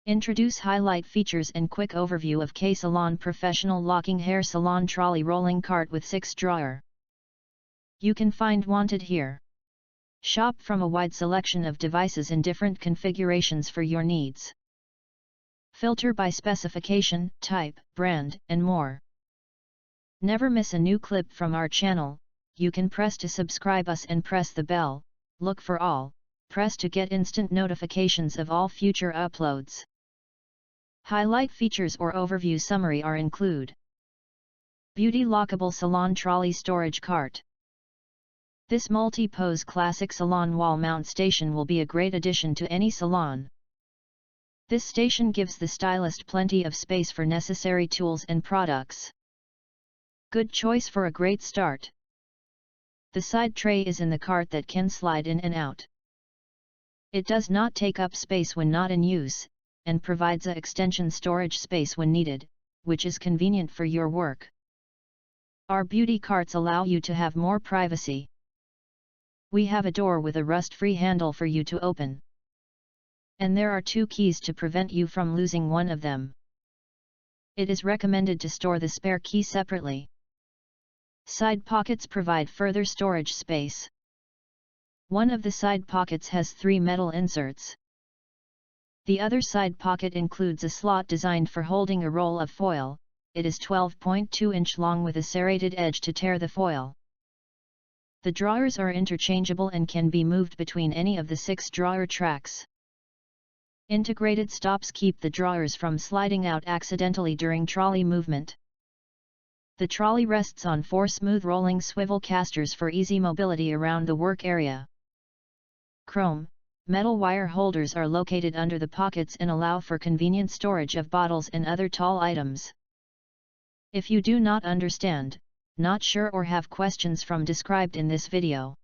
Introduce highlight features and quick overview of K-Salon Professional Locking Hair Salon Trolley Rolling Cart with 6-drawer. You can find wanted here. Shop from a wide selection of devices in different configurations for your needs. Filter by specification, type, brand, and more. Never miss a new clip from our channel. You can press to subscribe us and press the bell. Look for all. Press to get instant notifications of all future uploads. Highlight features or overview summary are include. Beauty Lockable Salon Trolley Storage Cart. This multi-pose classic salon wall mount station will be a great addition to any salon. This station gives the stylist plenty of space for necessary tools and products. Good choice for a great start. The side tray is in the cart that can slide in and out. It does not take up space when not in use, and provides a extension storage space when needed, which is convenient for your work. Our beauty carts allow you to have more privacy. We have a door with a rust-free handle for you to open. And there are 2 keys to prevent you from losing one of them. It is recommended to store the spare key separately. Side pockets provide further storage space. One of the side pockets has 3 metal inserts. The other side pocket includes a slot designed for holding a roll of foil. It is 12.2 inch long with a serrated edge to tear the foil. The drawers are interchangeable and can be moved between any of the 6 drawer tracks. Integrated stops keep the drawers from sliding out accidentally during trolley movement. The trolley rests on 4 smooth rolling swivel casters for easy mobility around the work area. Chrome, metal wire holders are located under the pockets and allow for convenient storage of bottles and other tall items. If you do not understand, not sure or have questions from described in this video,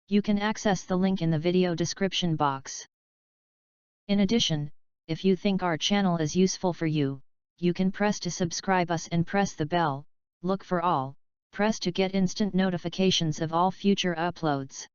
you can access the link in the video description box. In addition, if you think our channel is useful for you, you can press to subscribe us and press the bell. Look for all. Press to get instant notifications of all future uploads.